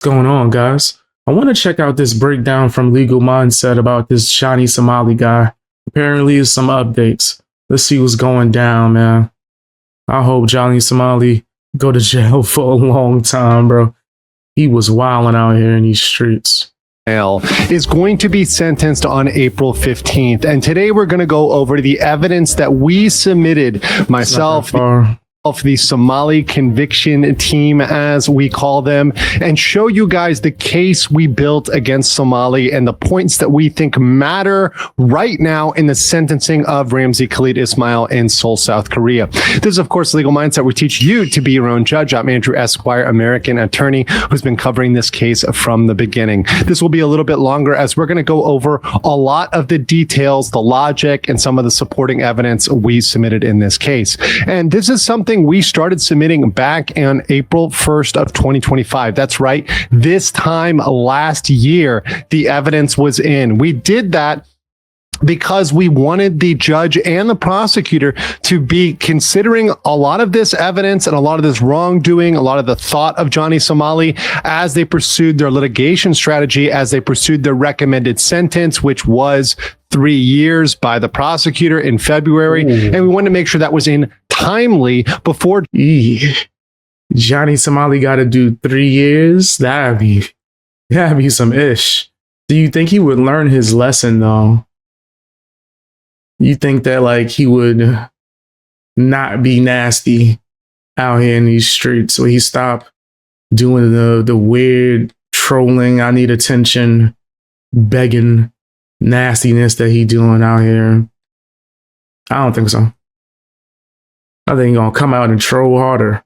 going on, guys? I want to check out this breakdown from Legal Mindset about this Johnny Somali guy. Apparently, there's some updates. Let's see what's going down, man. I hope Johnny Somali go to jail for a long time, bro. He was wilding out here in these streets. Is going to be sentenced on April 15th. And today we're going to go over the evidence that we submitted, myself, the Somali conviction team, as we call them, and show you guys the case we built against Somali and the points that we think matter right now in the sentencing of Ramzi Khalid Ismail in Seoul, South Korea. This is, of course, Legal Mindset. We teach you to be your own judge. I'm Andrew Esquire, American attorney, who's been covering this case from the beginning. This will be a little bit longer as we're going to go over a lot of the details, the logic, and some of the supporting evidence we submitted in this case. And this is something we started submitting back on April 1st of 2025. That's right. This time last year, the evidence was in. We did that because we wanted the judge and the prosecutor to be considering a lot of this evidence and a lot of this wrongdoing, a lot of the thought of Johnny Somali as they pursued their litigation strategy, as they pursued their recommended sentence, which was 3 years by the prosecutor in February. Ooh. And we wanted to make sure that was in timely before. Johnny Somali got to do 3 years. That'd be some ish. Do you think he would learn his lesson though? You think that like he would not be nasty out here in these streets, so he stopped doing the weird trolling, I need attention, begging nastiness that he doing out here? I don't think so. I think he's gonna come out and troll harder.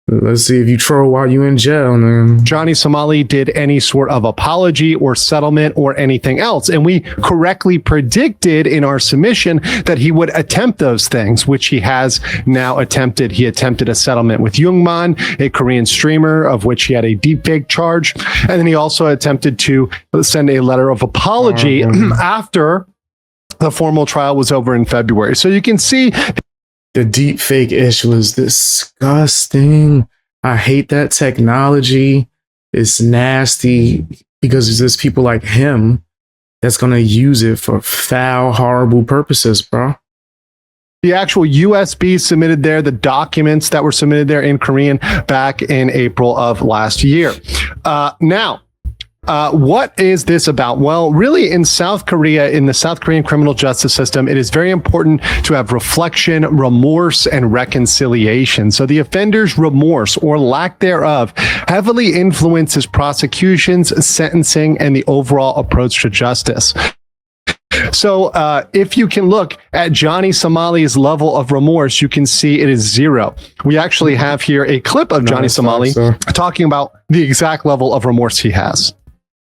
Let's see if you troll while you in jail, man. Johnny Somali did any sort of apology or settlement or anything else. And we correctly predicted in our submission that he would attempt those things, which he has now attempted. He attempted a settlement with Youngman, a Korean streamer, of which he had a deepfake charge. And then he also attempted to send a letter of apology after the formal trial was over in February. So you can see the deep fake ish was disgusting. I hate that technology. It's nasty because there's people like him that's going to use it for foul, horrible purposes, bro. The actual USB submitted there, the documents that were submitted there in Korean back in April of last year. What is this about? Well, really in South Korea, in the South Korean criminal justice system, it is very important to have reflection, remorse, and reconciliation. So the offender's remorse or lack thereof heavily influences prosecutions, sentencing, and the overall approach to justice. So if you can look at Johnny Somali's level of remorse, you can see it is 0. We actually have here a clip of Johnny Somali talking about the exact level of remorse he has.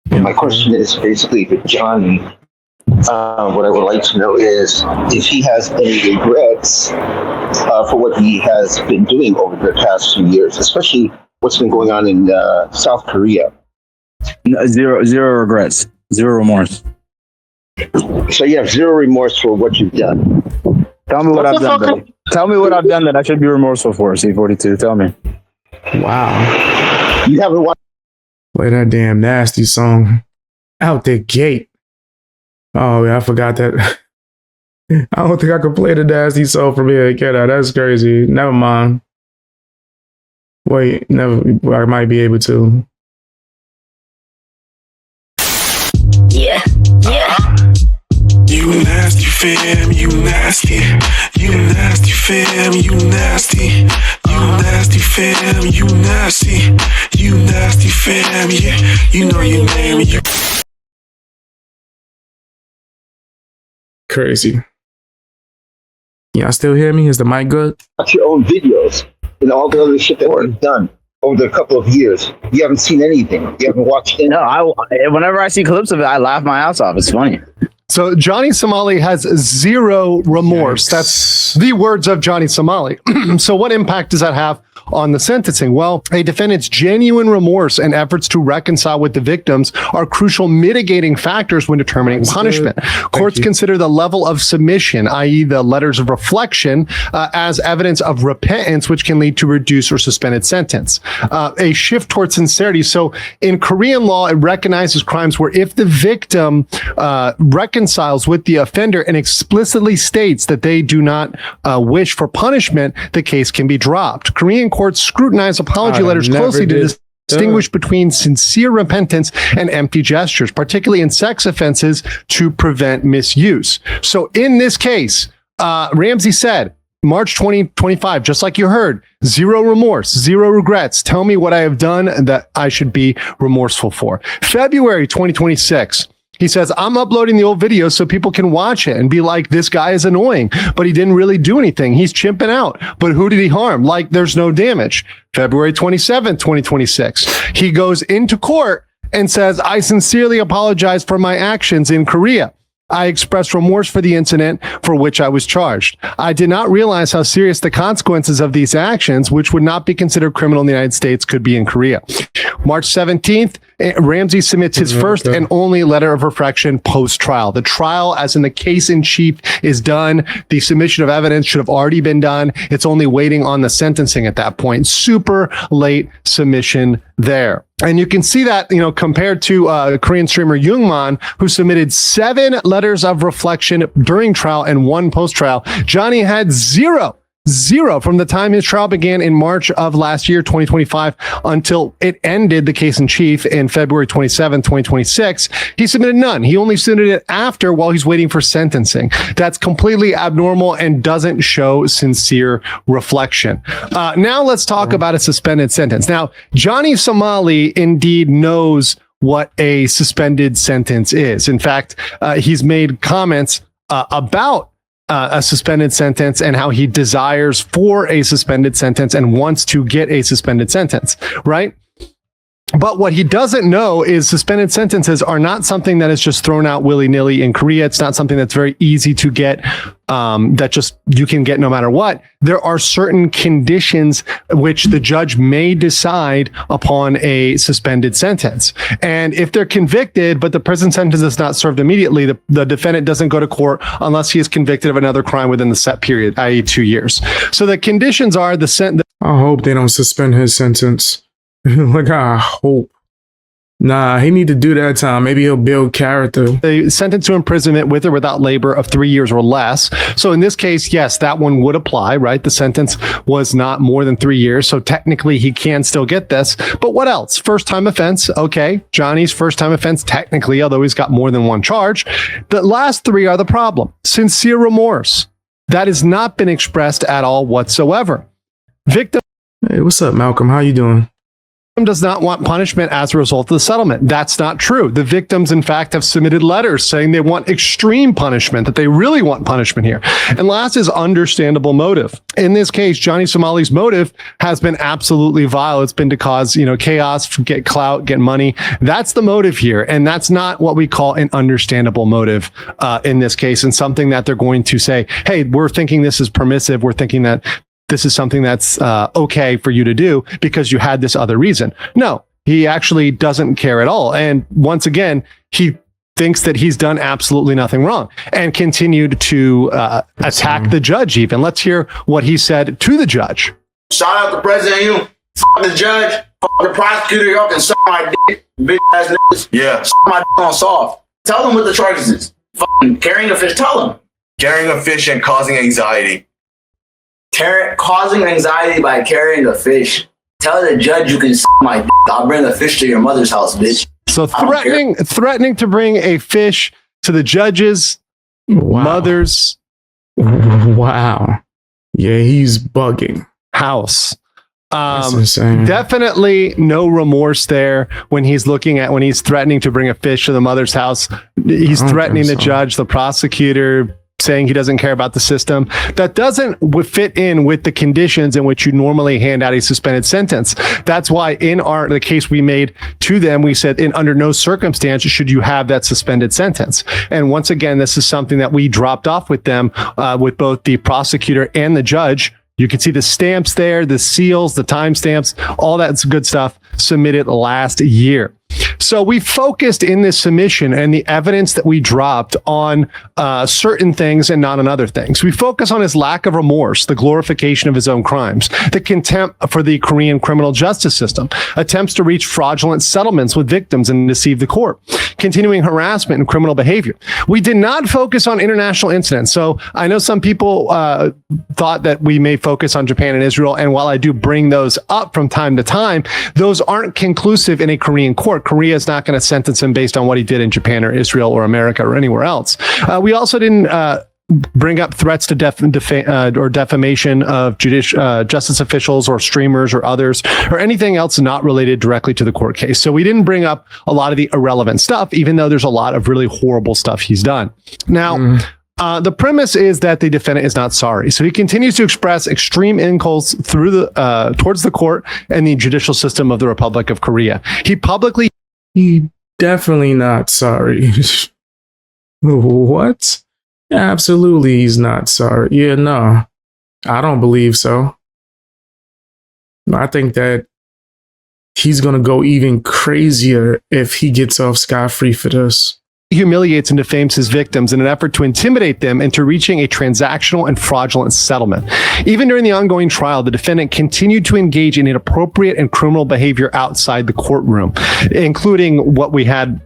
My question is basically for Johnny. What I would like to know is if he has any regrets for what he has been doing over the past few years, especially what's been going on in South Korea. Zero regrets, zero remorse. So you have 0 remorse for what you've done. Tell me what I've done. Tell me what I've done that I should be remorseful for. C42. Tell me. Wow. You haven't watched. Play that damn nasty song out the gate. Oh, yeah, I forgot that. I don't think I could play the nasty song from here. Get out. That's crazy. Never mind. Wait, never. I might be able to. Yeah. You nasty fam, you nasty. You nasty fam, you nasty. You nasty fam, you nasty. You nasty fam, yeah. You know your name. You crazy. Y'all still hear me? Is the mic good? Watch your own videos and all the other shit that we've done over the couple of years. You haven't seen anything. You haven't watched anything. No, whenever I see clips of it, I laugh my ass off. It's funny. So Johnny Somali has 0 remorse. That's the words of Johnny Somali. So what impact does that have on the sentencing? Well, a defendant's genuine remorse and efforts to reconcile with the victims are crucial mitigating factors when determining punishment. Courts consider the level of submission, i.e. the letters of reflection, as evidence of repentance, which can lead to reduced or suspended sentence. A shift towards sincerity. So in Korean law, it recognizes crimes where if the victim reconciles with the offender and explicitly states that they do not wish for punishment, the case can be dropped. Korean courts scrutinize apology letters closely to distinguish between sincere repentance and empty gestures, particularly in sex offenses, to prevent misuse. So in this case, Ramsey said, March 2025, just like you heard, zero remorse, zero regrets. Tell me what I have done that I should be remorseful for. February 2026, he says, I'm uploading the old videos so people can watch it and be like, this guy is annoying, but he didn't really do anything. He's chimping out. But who did he harm? Like, there's no damage. February 27th, 2026, he goes into court and says, I sincerely apologize for my actions in Korea. I expressed remorse for the incident for which I was charged. I did not realize how serious the consequences of these actions, which would not be considered criminal in the United States, could be in Korea. March 17th, Ramsey submits his first and only letter of reflection post-trial. The trial, as in the case in chief, is done. The submission of evidence should have already been done. It's only waiting on the sentencing at that point. Super late submission there. And you can see that, compared to Korean streamer Jungman, who submitted 7 letters of reflection during trial and 1 post-trial. Johnny had zero from the time his trial began in March of last year, 2025, until it ended, the case in chief, in February 27, 2026. He submitted none. He only submitted it after, while he's waiting for sentencing. That's completely abnormal and doesn't show sincere reflection. Now let's talk about a suspended sentence. Now, Johnny Somali indeed knows what a suspended sentence is. In fact, he's made comments about a suspended sentence and how he desires for a suspended sentence and wants to get a suspended sentence, right? But what he doesn't know is suspended sentences are not something that is just thrown out willy-nilly in Korea. It's not something that's very easy to get, that just you can get no matter what. There are certain conditions which the judge may decide upon a suspended sentence. And if they're convicted, but the prison sentence is not served immediately, the defendant doesn't go to court unless he is convicted of another crime within the set period, i.e. 2 years. So the conditions are I hope they don't suspend his sentence. Like, I hope. Nah, he need to do that time. Maybe he'll build character. The sentence to imprisonment with or without labor of 3 years or less. So in this case, yes, that one would apply, right? The sentence was not more than 3 years. So technically he can still get this. But what else? First time offense. Okay. Johnny's first time offense, technically, although he's got more than one charge. The last 3 are the problem. Sincere remorse. That has not been expressed at all whatsoever. Victim. Hey, what's up, Malcolm? How you doing? Does not want punishment as a result of the settlement. That's not true. The victims, in fact, have submitted letters saying they want extreme punishment, that they really want punishment here. And last is understandable motive. In this case, Johnny Somali's motive has been absolutely vile. It's been to cause, chaos, get clout, get money. That's the motive here. And that's not what we call an understandable motive in this case, and something that they're going to say, hey, we're thinking this is permissive. We're thinking that this is something that's okay for you to do because you had this other reason. No, he actually doesn't care at all. And once again, he thinks that he's done absolutely nothing wrong and continued to attack the judge even. Let's hear what he said to the judge. Shout out the president, you, the judge, the prosecutor, y'all can suck my dick, bitch ass niggas. Yeah. Suck my dick on soft. Tell them what the charges is. Carrying a fish, tell them. Carrying a fish and causing anxiety. Causing anxiety by carrying a fish. Tell the judge you can suck my dick. I'll bring a fish to your mother's house, bitch. So threatening to bring a fish to the judge's mother's Yeah, he's bugging. house. That's insane. Definitely no remorse there when he's threatening to bring a fish to the mother's house. He's threatening the judge, the prosecutor, saying he doesn't care about the system. That doesn't fit in with the conditions in which you normally hand out a suspended sentence. That's why in the case we made to them, we said under no circumstance should you have that suspended sentence. And once again, this is something that we dropped off with them, with both the prosecutor and the judge You can see the stamps there, the seals, the timestamps, all that's good stuff submitted last year. So we focused in this submission and the evidence that we dropped on certain things and not on other things. We focus on his lack of remorse, the glorification of his own crimes, the contempt for the Korean criminal justice system, attempts to reach fraudulent settlements with victims and deceive the court, continuing harassment and criminal behavior. We did not focus on international incidents. So I know some people thought that we may focus on Japan and Israel. And while I do bring those up from time to time, those aren't conclusive in a Korean court. Korea is not going to sentence him based on what he did in Japan or Israel or America or anywhere else. We also didn't bring up threats to defamation of justice officials or streamers or others or anything else not related directly to the court case. So we didn't bring up a lot of the irrelevant stuff, even though there's a lot of really horrible stuff he's done. Now, the premise is that the defendant is not sorry. So he continues to express extreme insults through towards the court and the judicial system of the Republic of Korea. He definitely not sorry. What? Absolutely, he's not sorry. Yeah, no, I don't believe so. I think that he's going to go even crazier if he gets off scot-free for this. Humiliates and defames his victims in an effort to intimidate them into reaching a transactional and fraudulent settlement. Even during the ongoing trial, the defendant continued to engage in inappropriate and criminal behavior outside the courtroom, including what we had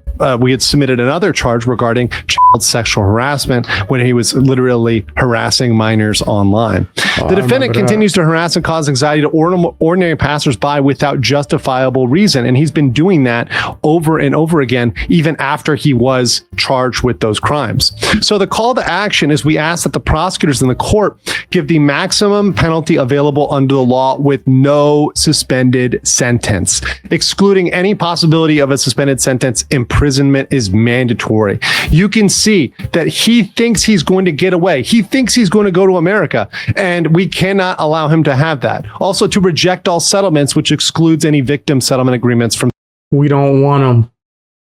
submitted another charge regarding child sexual harassment when he was literally harassing minors online. The defendant continues to harass and cause anxiety to ordinary passersby without justifiable reason. And he's been doing that over and over again, even after he was charged with those crimes. So the call to action is we ask that the prosecutors in the court give the maximum penalty available under the law with no suspended sentence, excluding any possibility of a suspended sentence. Imprisonment is mandatory. You can see that he thinks he's going to get away. He thinks he's going to go to America, and we cannot allow him to have that. Also, to reject all settlements, which excludes any victim settlement agreements from. We don't want him.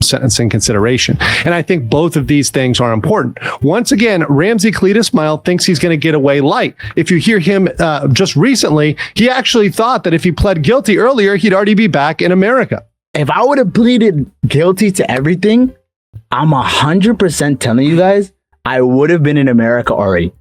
Sentencing consideration. And I think both of these things are important. Once again, Ramsey Cletus thinks he's going to get away light. If you hear him just recently, he actually thought that if he pled guilty earlier, he'd already be back in America. If I would have pleaded guilty to everything, I'm 100% telling you guys, I would have been in America already.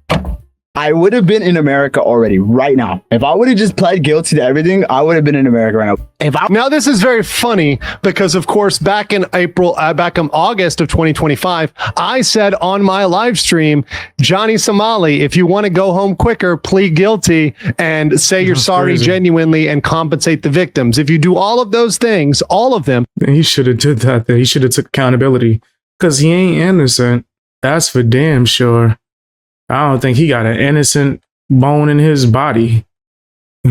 I would have been in America already right now. If I would have just pled guilty to everything, I would have been in America right now. Now, this is very funny because, of course, back in August of 2025, I said on my live stream, Johnny Somali, if you want to go home quicker, plead guilty and say you're sorry genuinely and compensate the victims. If you do all of those things, all of them. He should have did that. He should have took accountability because he ain't innocent. That's for damn sure. I don't think he got an innocent bone in his body.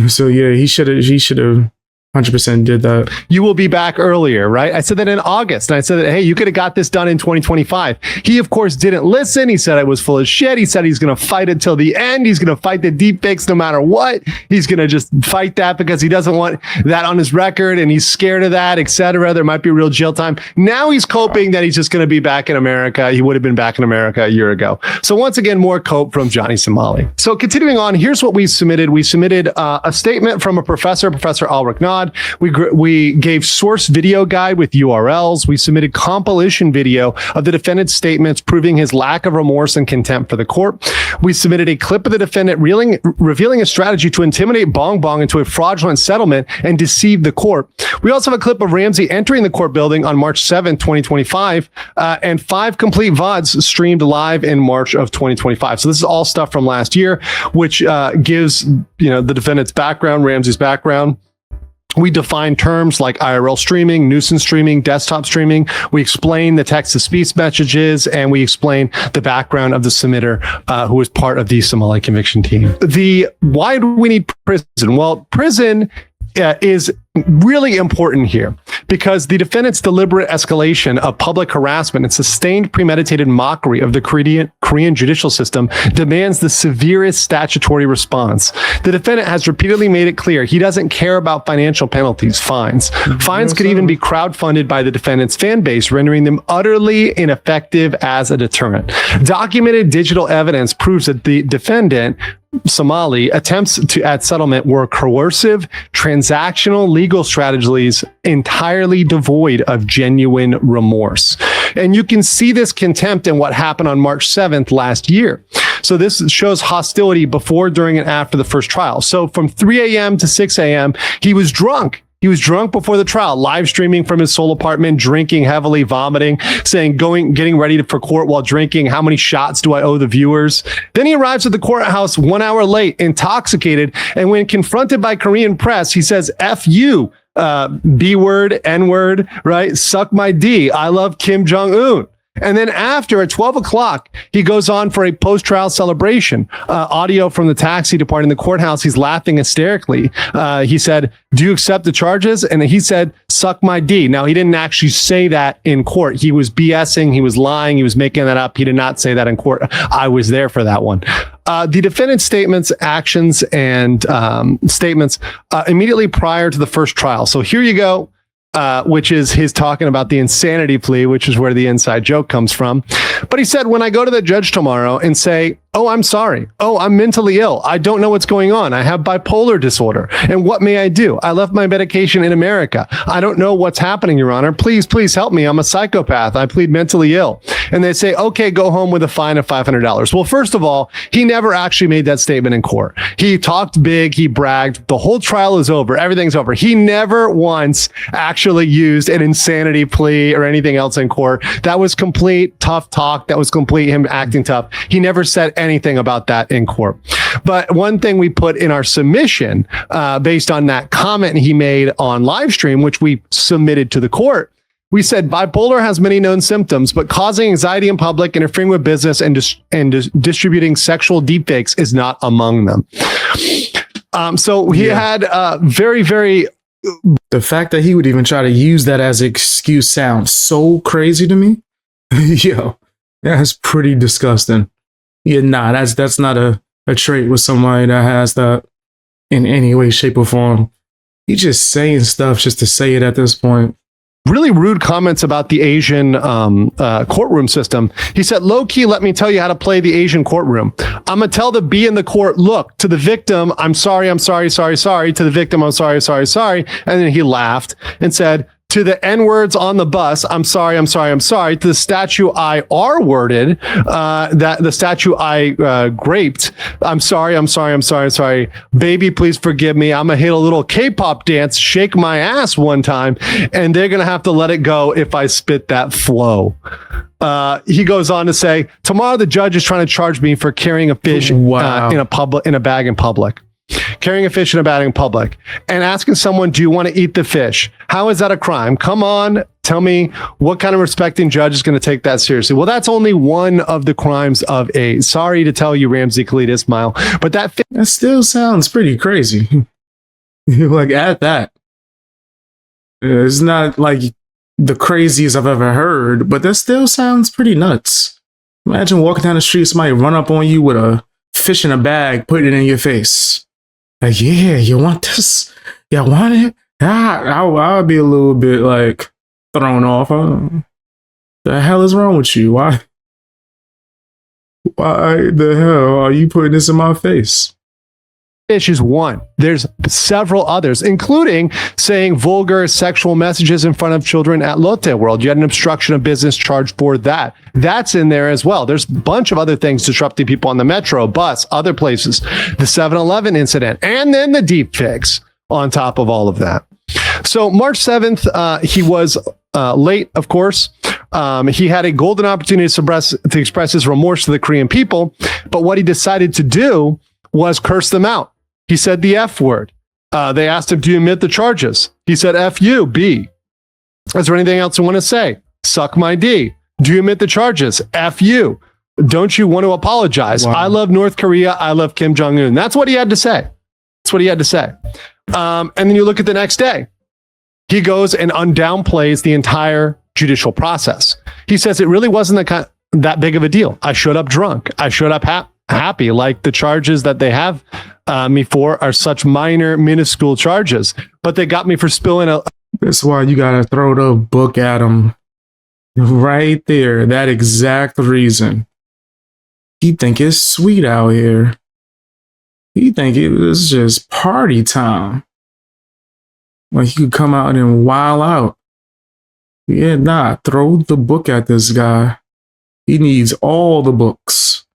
So yeah, he should have 100% did that. You will be back earlier, right? I said that in August, and I said that, hey, you could have got this done in 2025. He, of course, didn't listen. He said I was full of shit. He said he's going to fight until the end. He's going to fight the deepfakes no matter what. He's going to just fight that because he doesn't want that on his record, and he's scared of that, etc. There might be real jail time. Now he's coping that he's just going to be back in America. He would have been back in America a year ago. So once again, more cope from Johnny Somali. So continuing on, here's what we submitted. We submitted a statement from a professor, Professor Ulrich Nod. We gave source video guide with URLs. We submitted compilation video of the defendant's statements proving his lack of remorse and contempt for the court. We submitted a clip of the defendant revealing a strategy to intimidate Bong Bong into a fraudulent settlement and deceive the court. We also have a clip of Ramsey entering the court building on March 7th, 2025, and 5 complete VODs streamed live in March of 2025. So this is all stuff from last year, which gives the defendant's background, Ramsey's background. We define terms like IRL streaming, nuisance streaming, desktop streaming. We explain the text-to-speech messages, and we explain the background of the submitter who was part of the Somali conviction team. Why do we need prison? Well, prison is really important here because the defendant's deliberate escalation of public harassment and sustained premeditated mockery of the Korean judicial system demands the severest statutory response. The defendant has repeatedly made it clear he doesn't care about financial penalties, fines. Fines could even be crowdfunded by the defendant's fan base, rendering them utterly ineffective as a deterrent. Documented digital evidence proves that the defendant Somali, attempts at settlement were coercive, transactional legal strategies entirely devoid of genuine remorse. And you can see this contempt in what happened on March 7th last year. So this shows hostility before, during, and after the first trial. So from 3 a.m. to 6 a.m., he was drunk. He was drunk before the trial, live streaming from his sole apartment, drinking heavily, vomiting, saying, getting ready for court while drinking. How many shots do I owe the viewers? Then he arrives at the courthouse 1 hour late, intoxicated. And when confronted by Korean press, he says, F you, B word, N word, right? Suck my D. I love Kim Jong-un. And then after, at 12 o'clock, he goes on for a post-trial celebration. Audio from the taxi departing the courthouse. He's laughing hysterically. He said, do you accept the charges? And he said, suck my D. Now, he didn't actually say that in court. He was BSing. He was lying. He was making that up. He did not say that in court. I was there for that one. The defendant's statements, actions, and statements immediately prior to the first trial. So here you go. Which is his talking about the insanity plea, which is where the inside joke comes from. But he said, when I go to the judge tomorrow and say, oh, I'm sorry. Oh, I'm mentally ill. I don't know what's going on. I have bipolar disorder. And what may I do? I left my medication in America. I don't know what's happening, Your Honor. Please help me. I'm a psychopath. I plead mentally ill. And they say, okay, go home with a fine of $500. Well, first of all, he never actually made that statement in court. He talked big. He bragged. The whole trial is over. Everything's over. He never once actually used an insanity plea or anything else in court. That was complete tough talk. That was complete him acting tough. He never said anything about that in court. But one thing we put in our submission, based on that comment he made on live stream, which we submitted to the court, we said bipolar has many known symptoms, but causing anxiety in public, interfering with business, and distributing sexual deepfakes is not among them. So he had very, very... The fact that he would even try to use that as an excuse sounds so crazy to me. Yo, that's pretty disgusting. Yeah, nah, that's not a trait with somebody that has that in any way, shape, or form. He's just saying stuff just to say it at this point. Really rude comments about the Asian courtroom system. He said, low key, let me tell you how to play the Asian courtroom. I'm going to tell the B in the court, look, to the victim, I'm sorry. To the victim, I'm sorry. And then he laughed and said, to the N-words on the bus, I'm sorry. To the statue I R-worded, that the statue I graped, I'm sorry. Baby, please forgive me. I'm going to hit a little K-pop dance, shake my ass one time, and they're going to have to let it go if I spit that flow. He goes on to say, tomorrow the judge is trying to charge me for carrying a fish in a bag in public. Carrying a fish in a bag in public and asking someone, do you want to eat the fish? How is that a crime? Come on, tell me what kind of respecting judge is going to take that seriously? Well, that's only one of the crimes of a, sorry to tell you, Ramsey Khalid Ismail, but that still sounds pretty crazy. Like at that. It's not like the craziest I've ever heard, but that still sounds pretty nuts. Imagine walking down the street, somebody run up on you with a fish in a bag, putting it in your face. Like, yeah, you want this? You want it? I'll be a little bit like thrown off. The hell is wrong with you? Why the hell are you putting this in my face? Fish is one. There's several others, including saying vulgar sexual messages in front of children at Lotte World. You had an obstruction of business charge for that. That's in there as well. There's a bunch of other things disrupting people on the metro, bus, other places, the 7-Eleven incident, and then the deep fix on top of all of that. So March 7th, he was late, of course. He had a golden opportunity to express his remorse to the Korean people, but what he decided to do was curse them out. He said the F word. They asked him, do you admit the charges? He said, F you, B. Is there anything else you want to say? Suck my D. Do you admit the charges? F you. Don't you want to apologize? Wow. I love North Korea. I love Kim Jong-un. That's what he had to say. And then you look at the next day. He goes and downplays the entire judicial process. He says it really wasn't that big of a deal. I showed up drunk. I showed up happy. Like the charges that they have me for are such minuscule charges, but they got me for spilling a. That's why you gotta throw the book at him, right there. That exact reason. You think it's sweet out here. He think it was just party time. Like he could come out and wild out. Yeah, nah, throw the book at this guy. He needs all the books.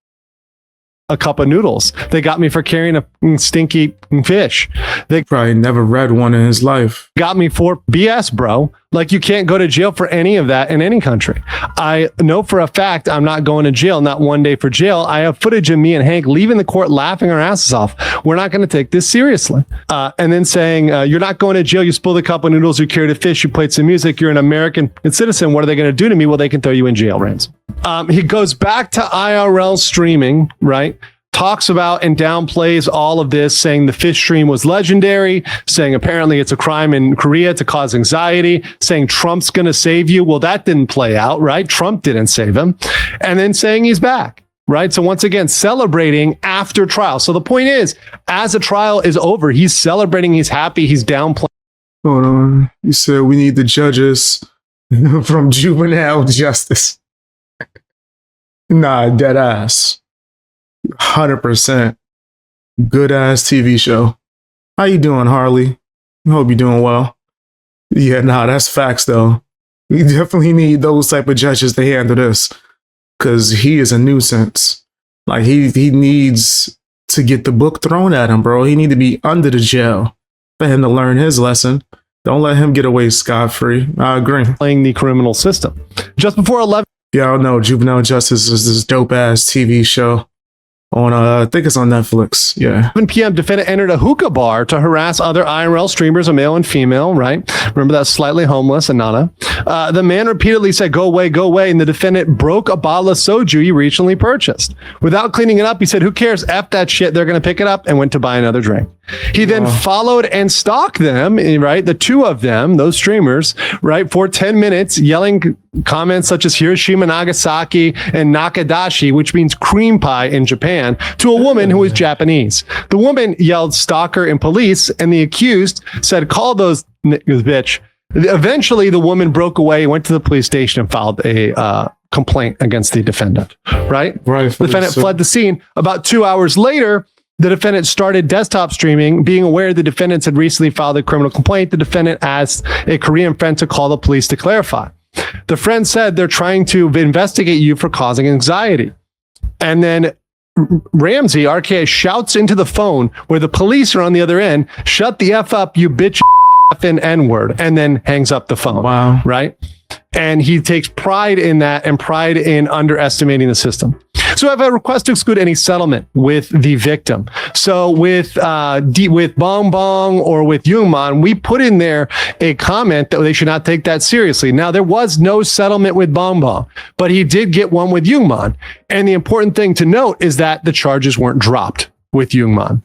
A cup of noodles. They got me for carrying a stinky fish. They Probably never read one in his life. got me for BS, bro. Like, you can't go to jail for any of that in any country. I know for a fact I'm not going to jail, not one day for jail. I have footage of me and Hank leaving the court laughing our asses off. We're not going to take this seriously. And then saying, you're not going to jail. You spilled a cup of noodles. You carried a fish. You played some music. You're an American citizen. What are they going to do to me? Well, they can throw you in jail, Rams. He goes back to IRL streaming, right? Talks about and downplays all of this, saying the fish stream was legendary, saying apparently it's a crime in Korea to cause anxiety, saying Trump's going to save you. Well, that didn't play out, right? Trump didn't save him. And then saying he's back, right? So once again, celebrating after trial. So the point is, as a trial is over, he's celebrating, he's happy, he's downplaying. Hold on. You said we need the judges from juvenile justice. Nah, dead ass. 100% good ass TV show. How you doing, Harley? I hope you're doing well. Yeah, nah, that's facts though. We definitely need those type of judges to handle this, because he is a nuisance. Like he needs to get the book thrown at him, bro. He need to be under the jail for him to learn his lesson. Don't let him get away scot-free. I agree. Playing the criminal system. Just before 11. Y'all know Juvenile Justice is this dope ass TV show. On I think it's on Netflix. Yeah. 7 p.m. defendant entered a hookah bar to harass other IRL streamers, a male and female, right? Remember that slightly homeless Anana. The man repeatedly said, go away. And the defendant broke a bottle of soju he recently purchased. Without cleaning it up, he said, who cares? F that shit. They're going to pick it up, and went to buy another drink. He then followed and stalked them, right? The two of them, those streamers, right? For 10 minutes, yelling comments such as Hiroshima, Nagasaki, and Nakadashi, which means cream pie in Japan, to a woman who is Japanese. The woman yelled stalker and police, and the accused said, call those niggas bitch. Eventually, the woman broke away, went to the police station, and filed a complaint against the defendant, right? Right. The defendant fled the scene. About 2 hours later, the defendant started desktop streaming. Being aware the defendants had recently filed a criminal complaint, the defendant asked a Korean friend to call the police to clarify. The friend said they're trying to investigate you for causing anxiety. And then Ramsey, RKA, shouts into the phone where the police are on the other end, shut the F up, you bitch, effing N-word, and then hangs up the phone. Wow. Right? And he takes pride in that and pride in underestimating the system. So I have a request to exclude any settlement with the victim. So with Bong Bong or with Youngman, we put in there a comment that they should not take that seriously. Now, there was no settlement with Bong Bong, but he did get one with Youngman. And the important thing to note is that the charges weren't dropped with Youngman.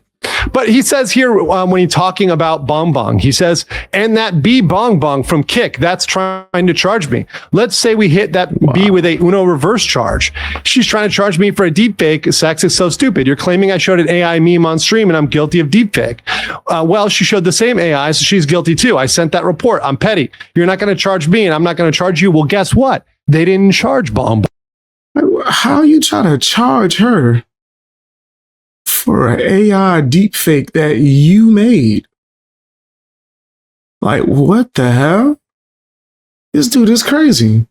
But he says here, when he's talking about Bong Bong, he says, and that B Bong Bong from Kick, that's trying to charge me. Let's say we hit that B with a Uno reverse charge. She's trying to charge me for a deepfake. Sex is so stupid. You're claiming I showed an AI meme on stream and I'm guilty of deepfake. Well, she showed the same AI, so she's guilty too. I sent that report. I'm petty. You're not going to charge me and I'm not going to charge you. Well, guess what? They didn't charge Bong Bong. How you trying to charge her for an AI deepfake that you made? Like, what the hell? This dude is crazy.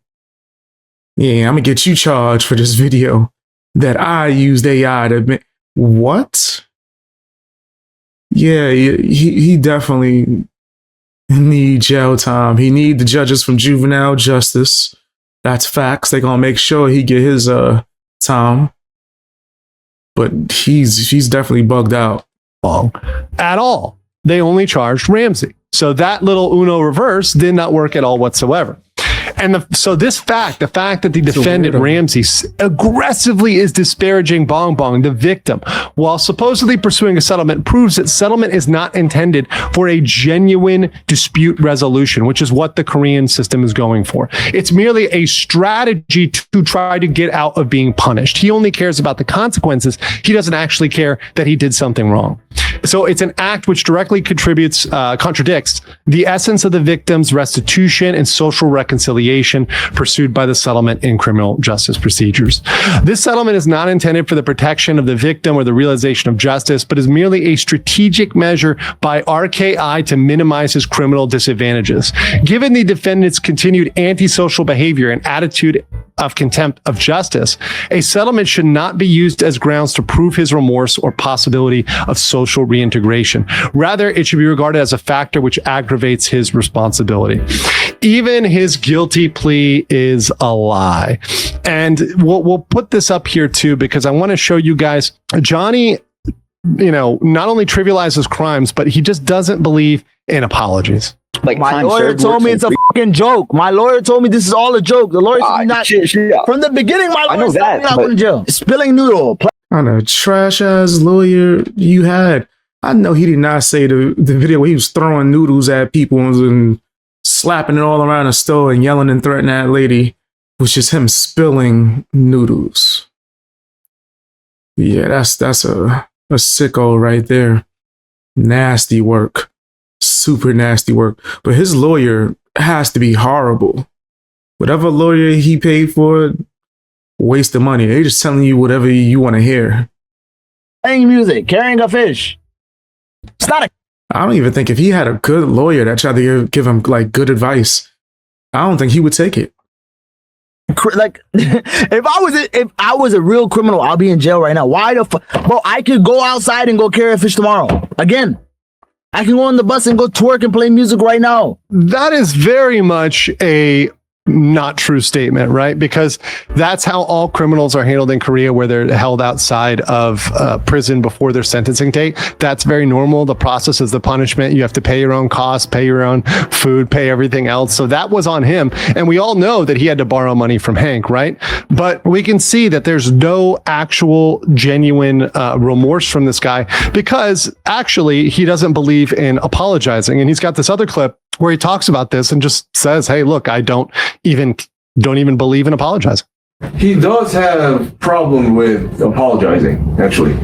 Yeah, I'm gonna get you charged for this video that I used AI to make. What? Yeah, he definitely need jail time. He need the judges from juvenile justice. That's facts. They gonna make sure he get his time. But he's definitely bugged out. At all. They only charged Ramsey. So that little Uno reverse did not work at all whatsoever. And so this fact, the fact that the defendant Ramsey aggressively is disparaging Bong Bong, the victim, while supposedly pursuing a settlement, proves that settlement is not intended for a genuine dispute resolution, which is what the Korean system is going for. It's merely a strategy to try to get out of being punished. He only cares about the consequences. He doesn't actually care that he did something wrong. So it's an act which directly contradicts the essence of the victim's restitution and social reconciliation pursued by the settlement in criminal justice procedures. This settlement is not intended for the protection of the victim or the realization of justice, but is merely a strategic measure by RKI to minimize his criminal disadvantages. Given the defendant's continued antisocial behavior and attitude of contempt of justice, a settlement should not be used as grounds to prove his remorse or possibility of social reintegration. Rather, it should be regarded as a factor which aggravates his responsibility. Even his guilty plea is a lie. And we'll put this up here too, because I want to show you guys, Johnny, not only trivializes crimes, but he just doesn't believe in apologies. Like my lawyer told me it's a fucking joke. My lawyer told me this is all a joke. The lawyer told me not from the beginning. My lawyer told me not going to jail. Spilling noodle. I know, trash ass lawyer you had. I know he did not say the video where he was throwing noodles at people and slapping it all around the store and yelling and threatening that lady was just him spilling noodles. Yeah, that's a sicko right there. Nasty work. Super nasty work. But his lawyer has to be horrible. Whatever lawyer he paid for, waste of money. They're just telling you whatever you want to hear. Playing music, carrying a fish. It's not a... I don't even think if he had a good lawyer that tried to give him like good advice, I don't think he would take it. Like, if I was a real criminal, I'll be in jail right now. Why the fuck? Bro, I could go outside and go carry a fish tomorrow. Again. I can go on the bus and go twerk and play music right now. That is very much a not true statement, right? Because that's how all criminals are handled in Korea, where they're held outside of prison before their sentencing date. That's very normal. The process is the punishment. You have to pay your own costs, pay your own food, pay everything else. So that was on him. And we all know that he had to borrow money from Hank, right? But we can see that there's no actual genuine remorse from this guy, because actually he doesn't believe in apologizing. And he's got this other clip where he talks about this and just says, hey, look, I don't even believe in apologizing. He does have problem with apologizing, actually.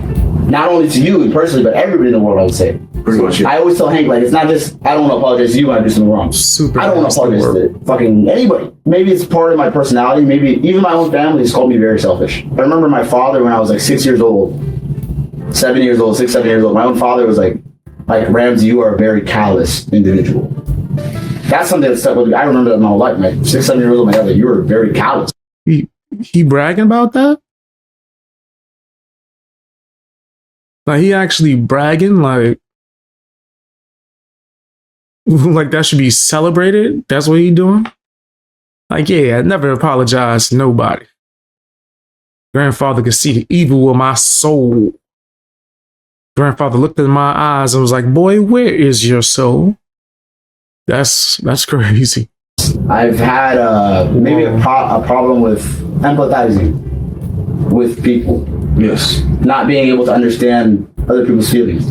Not only to you personally, but everybody in the world, I would say. Pretty much, yeah. I always tell Hank, like, it's not just, I don't want to apologize to you when I do something wrong. Super. I don't want to apologize to fucking anybody. Maybe it's part of my personality. Maybe even my own family has called me very selfish. I remember my father when I was like 6 years old, 7 years old, 6, 7 years old. My own father was like, Ramsey, you are a very callous individual. That's something that stuck with me. I remember that my whole life. My 6, 7 years old, my dad was like, you were very callous. He bragging about that? Like, he actually bragging, like that should be celebrated? That's what he doing? Like, yeah, I never apologized to nobody. Grandfather could see the evil of my soul. Grandfather looked in my eyes and was like, boy, where is your soul? That's crazy. I've had maybe a problem with empathizing with people. Yes. Not being able to understand other people's feelings.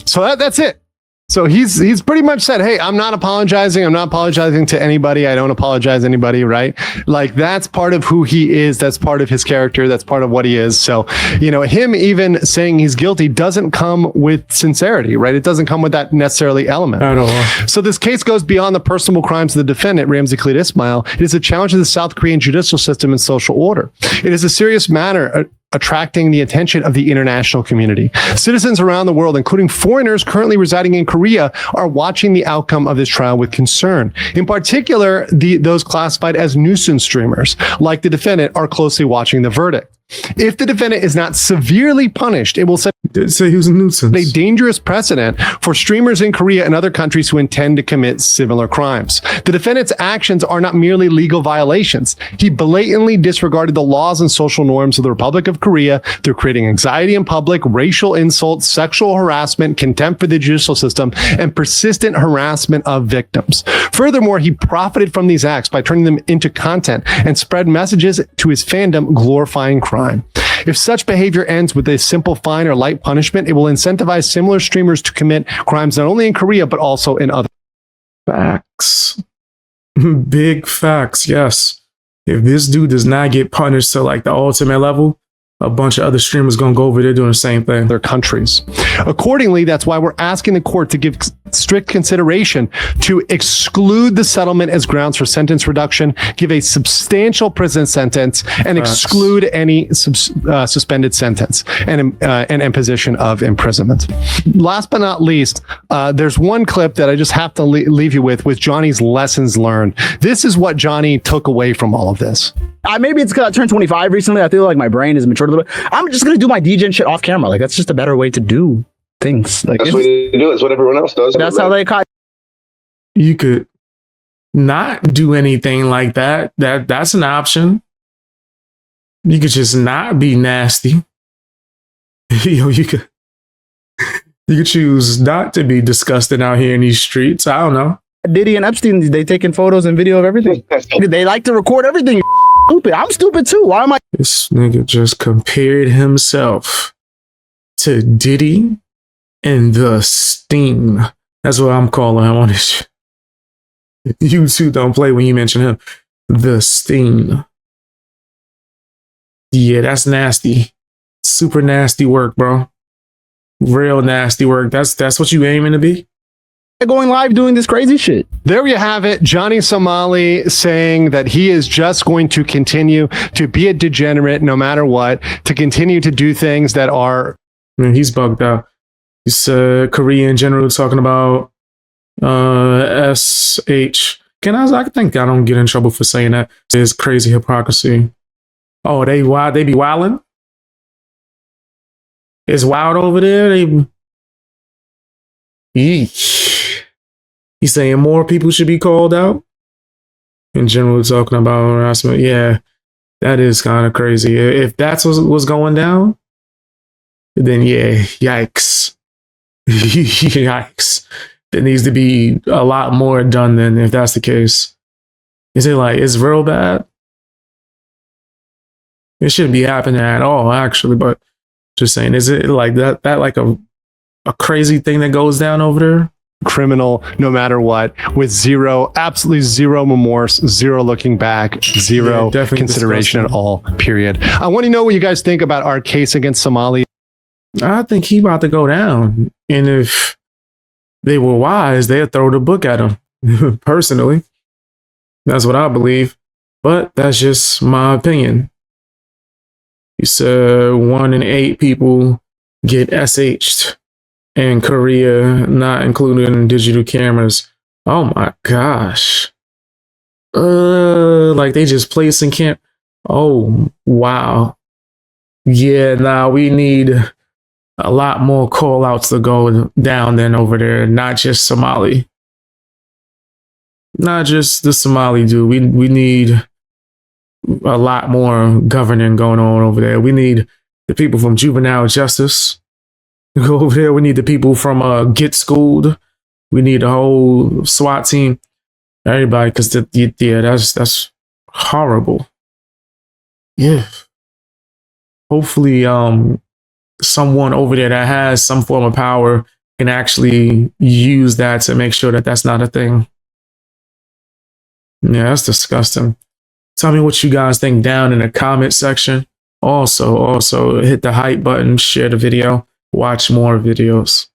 So that's it. So he's pretty much said, hey, I'm not apologizing. I'm not apologizing to anybody. I don't apologize to anybody, right? Like, that's part of who he is. That's part of his character. That's part of what he is. So, him even saying he's guilty doesn't come with sincerity, right? It doesn't come with that necessarily element. At all. So this case goes beyond the personal crimes of the defendant, Ramsey Khalid Ismail. It is a challenge to the South Korean judicial system and social order. It is a serious matter attracting the attention of the international community. Citizens around the world, including foreigners currently residing in Korea, are watching the outcome of this trial with concern. In particular, those classified as nuisance streamers, like the defendant, are closely watching the verdict. If the defendant is not severely punished, it will set Say he was a nuisance. a dangerous precedent for streamers in Korea and other countries who intend to commit similar crimes. The defendant's actions are not merely legal violations. He blatantly disregarded the laws and social norms of the Republic of Korea through creating anxiety in public, racial insults, sexual harassment, contempt for the judicial system, and persistent harassment of victims. Furthermore, he profited from these acts by turning them into content and spread messages to his fandom glorifying crime. If such behavior ends with a simple fine or light punishment, it will incentivize similar streamers to commit crimes not only in Korea, but also in other. Facts. Big facts, yes. If this dude does not get punished to like the ultimate level, a bunch of other streamers gonna go over there doing the same thing. Their countries. Accordingly, that's why we're asking the court to give strict consideration to exclude the settlement as grounds for sentence reduction, give a substantial prison sentence, and exclude any suspended sentence and imposition of imprisonment. Last but not least, there's one clip that I just have to leave you with Johnny's lessons learned. This is what Johnny took away from all of this. Maybe it's because I turned 25 recently. I feel like my brain has matured a little bit. I'm just gonna do my DJ shit off camera. Like, that's just a better way to do things. Like, That's what you do. It's what everyone else does. that's how they caught. You could not do anything like that. That's an option. You could just not be nasty. You could choose not to be disgusting out here in these streets. I don't know. Diddy and Epstein, they taking photos and video of everything. They like to record everything. Stupid. I'm stupid too. Why am I? This nigga just compared himself to Diddy and the Sting. That's what I'm calling him on this shit. You two don't play when you mention him. The Sting. Yeah, that's nasty. Super nasty work, bro. Real nasty work. That's what you aiming to be? Going live doing this crazy shit. There you have it. Johnny Somali saying that he is just going to continue to be a degenerate no matter what, to continue to do things that are... Man, he's bugged out. He's Korea in general talking about SH. I think I don't get in trouble for saying that. It's crazy hypocrisy. Oh, they be wilding? It's wild over there? He's saying more people should be called out? In general, talking about harassment. Yeah, that is kind of crazy. If that's what's going down, then yeah, yikes. Yikes. There needs to be a lot more done than if that's the case. Is it like, it's real bad? It shouldn't be happening at all, actually, but just saying, is it like that like a crazy thing that goes down over there? Criminal no matter what, with absolutely zero remorse, zero looking back, zero consideration at all, period. I want to know what you guys think about our case against Somali. I think he about to go down. And if they were wise, they'd throw the book at him. Personally. That's what I believe. But that's just my opinion. You said 1 in 8 people get SH'd in Korea, not including digital cameras. Oh my gosh. Like they just placing camp. Oh, wow. Yeah, nah, we need a lot more call outs to go down than over there. Not just Somali. Not just the Somali dude. We need a lot more governing going on over there. We need the people from juvenile justice to go over there. We need the people from Get Schooled. We need the whole SWAT team. Everybody, because that's horrible. Yeah. Hopefully, someone over there that has some form of power can actually use that to make sure that that's not a thing. Yeah, that's disgusting. Tell me what you guys think down in the comment section. Also hit the hype button, share the video, watch more videos.